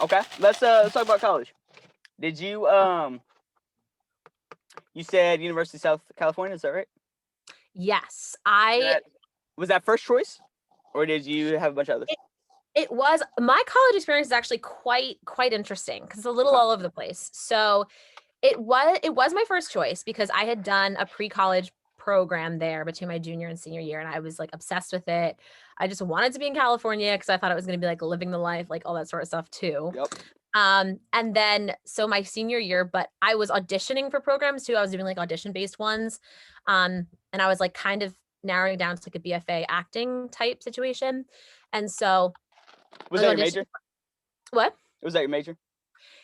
Okay, let's talk about college. Did you you said University of South California, is that right? Yes, I That was that first choice, or did you have a bunch of others? it, it was my college experience is actually quite interesting because it's a little Okay. all over the place. So it was my first choice because I had done a pre-college program there between my junior and senior year, and I was like obsessed with it. I just wanted to be in California because I thought it was going to be like living the life, like all that sort of stuff too. Yep. And then so my senior year, but I was auditioning for programs too. I was doing like audition based ones. And I was like kind of narrowing down to like a BFA acting type situation. And so Was I that was your auditioning. major? What? Was that your major?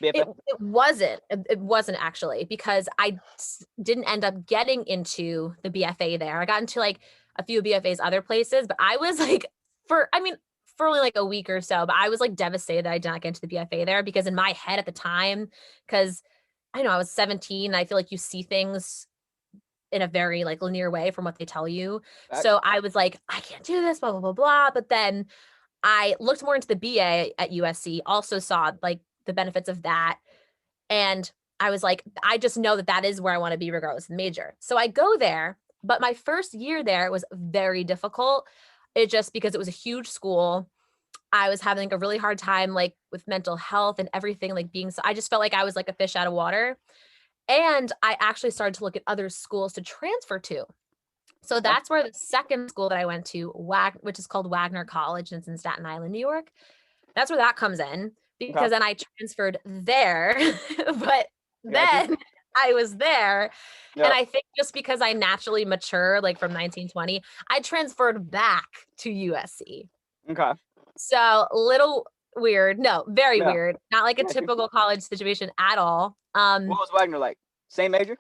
It BFA? it wasn't. It wasn't actually because didn't end up getting into the BFA there. I got into like a few BFAs other places, but I was like for only like a week or so, but I was like devastated that I did not get into the BFA there because in my head at the time, because I know I was 17, I feel like you see things in a very like linear way from what they tell you. Facts. So I was like, I can't do this, blah, blah, blah, blah. But then I looked more into the BA at USC, also saw like the benefits of that. And I was like, I just know that that is where I want to be regardless of the major. So I go there, but my first year there was very difficult. It just because it was a huge school. I was having like a really hard time like with mental health and everything like being so I just felt like I was like a fish out of water. And I actually started to look at other schools to transfer to. So Okay. that's where the second school that I went to, which is called Wagner College, and it's in Staten Island, New York. That's where that comes in Okay. because then I transferred there, but Got you. then I was there, and Yep. I think just because I naturally mature, like from 1920, I transferred back to USC. Okay. So little weird, no, very Yeah. weird, not like a Got you. typical college situation at all. What was Wagner like? Same major?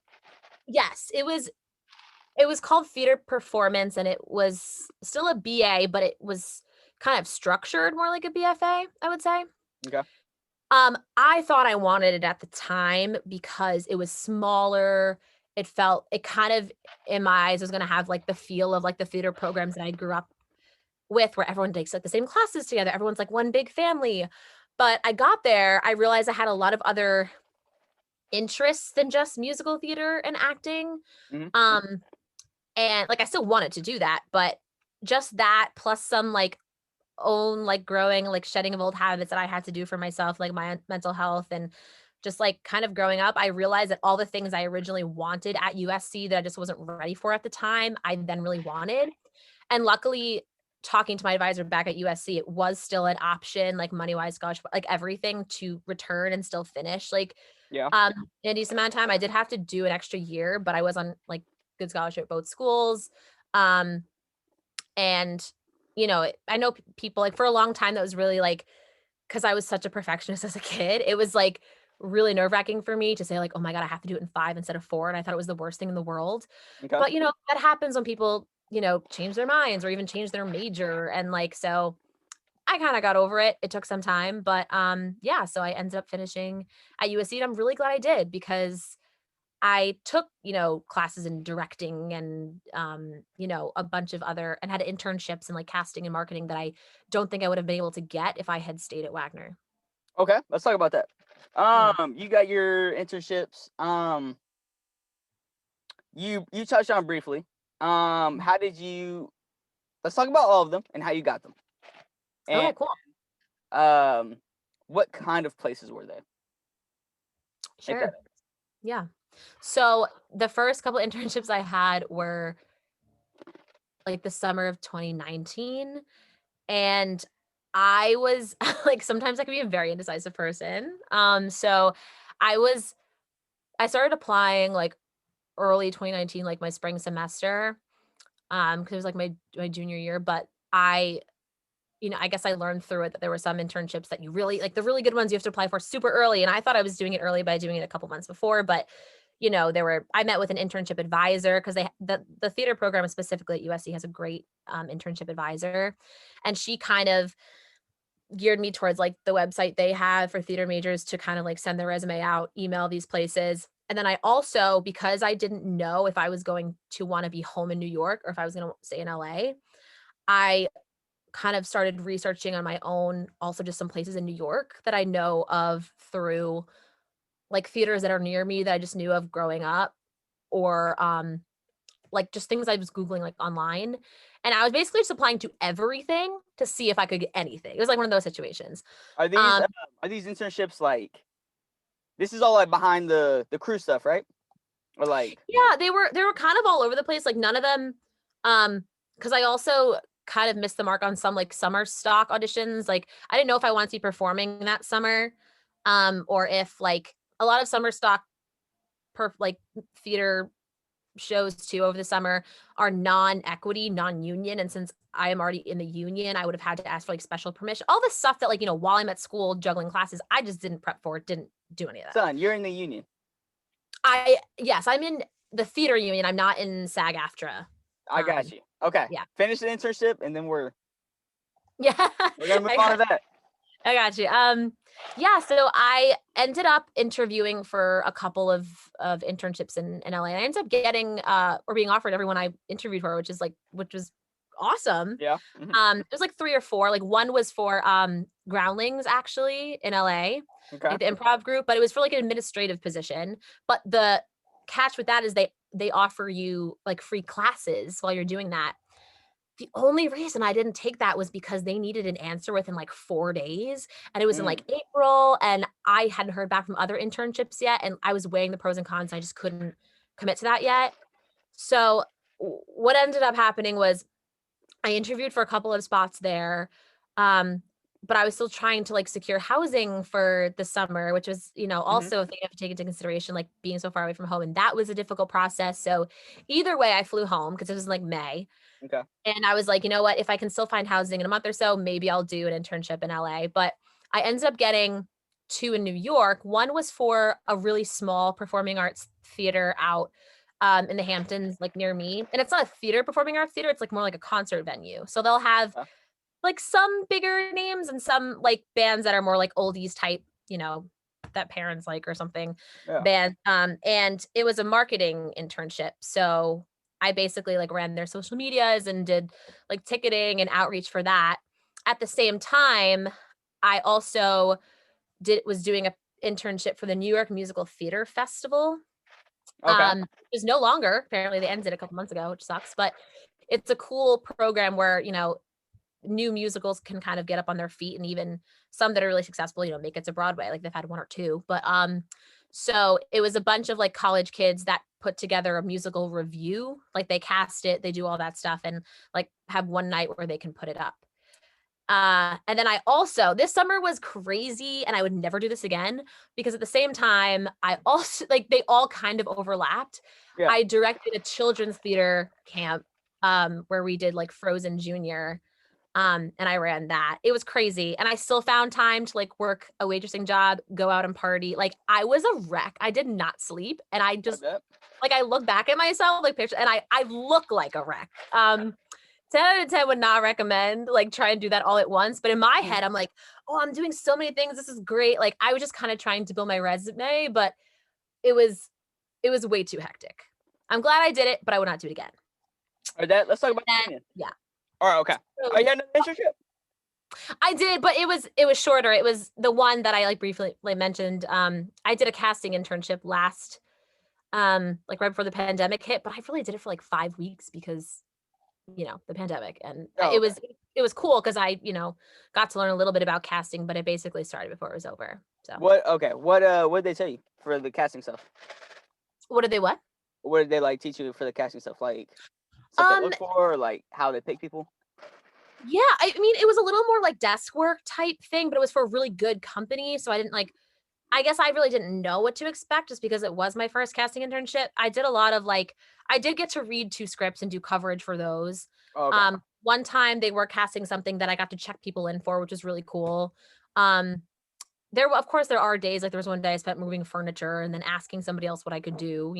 Yes, it was called theater performance and it was still a BA, but it was kind of structured more like a BFA, I would say. Okay. I thought I wanted it at the time because it was smaller. It kind of in my eyes was gonna have like the feel of like the theater programs that I grew up with where everyone takes like the same classes together. Everyone's like one big family. But I got there, I realized I had a lot of other interests than just musical theater and acting. Hmm. Um, and like I still wanted to do that, but just that plus some like own like growing like shedding of old habits that I had to do for myself, like my mental health and just like kind of growing up, I realized that all the things I originally wanted at USC that I just wasn't ready for at the time, I then really wanted. And luckily, talking to my advisor back at USC, it was still an option, like money wise, gosh, like everything to return and still finish. Like Yeah. in a decent amount of time, I did have to do an extra year, but I was on like good scholarship at both schools. Um, and I know people like for a long time that was really like because I was such a perfectionist as a kid, it was like really nerve-wracking for me to say like, oh my God, I have to do it in 5 instead of 4. And I thought it was the worst thing in the world. Okay. But that happens when people, change their minds or even change their major. And like so I kind of got over it. It took some time, but yeah, so I ended up finishing at USC and I'm really glad I did because I took, classes in directing and, a bunch of other and had internships in like casting and marketing that I don't think I would have been able to get if I had stayed at Wagner. Okay. Let's talk about that. Yeah. You got your internships. You touched on briefly. How did you? Let's talk about all of them and how you got them. And Okay, cool. what kind of places were they? If that. Sure. Yeah. So the first couple internships I had were like the summer of 2019. And I was like, sometimes I can be a very indecisive person. So I was, I started applying like early 2019, like my spring semester, because it was like my junior year. But I guess I learned through it that there were some internships that you really like the really good ones you have to apply for super early. And I thought I was doing it early by doing it a couple months before, but I met with an internship advisor because the theater program specifically at USC has a great internship advisor. And she kind of geared me towards like the website they have for theater majors to kind of like send their resume out, email these places. And then I also, because I didn't know if I was going to want to be home in New York or if I was going to stay in LA, I kind of started researching on my own, also just some places in New York that I know of through like theaters that are near me that I just knew of growing up, or like just things I was Googling like online. And I was basically just applying to everything to see if I could get anything. It was like one of those situations. Are Um, these internships like this is all like behind the crew stuff, right? Or like yeah, they were kind of all over the place. Like none of them, because I also kind of missed the mark on some like summer stock auditions. Like I didn't know if I wanted to be performing that summer, or if like a lot of summer stock like theater shows too over the summer are non-equity, non-union. And since I am already in the union, I would have had to ask for like special permission. All the stuff that like, while I'm at school juggling classes, I just didn't prep for it, didn't do any of that. son, you're in the union. Yes, I'm in the theater union. I'm not in SAG-AFTRA. I got you. Okay. Yeah. Finish the internship and then we're Yeah. gonna move I on got, to that. I got you. Yeah, so I ended up interviewing for a couple of internships in LA. And I ended up getting or being offered everyone I interviewed for, which was awesome. Yeah. It was like 3 or 4. Like one was for Groundlings actually in LA, Okay. like the improv group, but it was for like an administrative position. But the catch with that is they offer you like free classes while you're doing that. The only reason I didn't take that was because they needed an answer within like 4 days, and it was in like April, and I hadn't heard back from other internships yet, and I was weighing the pros and cons, and I just couldn't commit to that yet. So what ended up happening was I interviewed for a couple of spots there. But I was still trying to like secure housing for the summer, which was, also a thing I have to take into consideration, like being so far away from home. And that was a difficult process. So either way, I flew home because it was like May. Okay. And I was like, you know what, if I can still find housing in a month or so, maybe I'll do an internship in LA. But I ended up getting 2 in New York. One was for a really small performing arts theater out in the Hamptons, like near me. And it's not a theater, performing arts theater. It's like more like a concert venue. So they'll have like some bigger names and some like bands that are more like oldies type, that parents like or something band. And it was a marketing internship. So I basically like ran their social medias and did like ticketing and outreach for that. At the same time, I also was doing an internship for the New York Musical Theater Festival. Okay. It's no longer, apparently they ended a couple months ago, which sucks, but it's a cool program where, new musicals can kind of get up on their feet, and even some that are really successful, make it to Broadway. Like they've had 1 or 2, but so it was a bunch of like college kids that put together a musical review. Like they cast it, they do all that stuff, and like have one night where they can put it up. And then I also, this summer was crazy, and I would never do this again because at the same time, I also like they all kind of overlapped. Yeah. I directed a children's theater camp where we did like Frozen Junior. And I ran that. It was crazy. And I still found time to like work a waitressing job, go out and party. Like I was a wreck. I did not sleep. And I just like, I look back at myself, like pictures, and I look like a wreck. 10 out of 10 would not recommend like try and do that all at once. But in my head, I'm like, oh, I'm doing so many things. This is great. Like I was just kind of trying to build my resume, but it was way too hectic. I'm glad I did it, but I would not do it again. All right, let's talk about yeah. All right, okay. So, you had an internship? I did, but it was shorter. It was the one that I like briefly mentioned. I did a casting internship last, like right before the pandemic hit, but I really did it for like 5 weeks because, the pandemic, and it was cool because I, got to learn a little bit about casting, but it basically started before it was over. So what did they tell you for the casting stuff? What did they what? What did they like teach you for the casting stuff? Like stuff they look for, or like how they pick people? Yeah, I mean, it was a little more like desk work type thing, but it was for a really good company. So I guess I really didn't know what to expect just because it was my first casting internship. I did a lot of I did get to read 2 scripts and do coverage for those. Okay. One time they were casting something that I got to check people in for, which was really cool. Of course, there are days, like there was one day I spent moving furniture and then asking somebody else what I could do,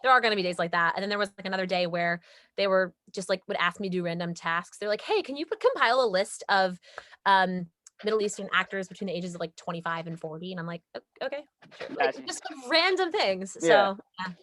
there are going to be days like that. And then there was like another day where they were just like, would ask me to do random tasks. They're like, hey, can you compile a list of Middle Eastern actors between the ages of like 25 and 40? And I'm like, okay, sure. Like, just random things. So yeah.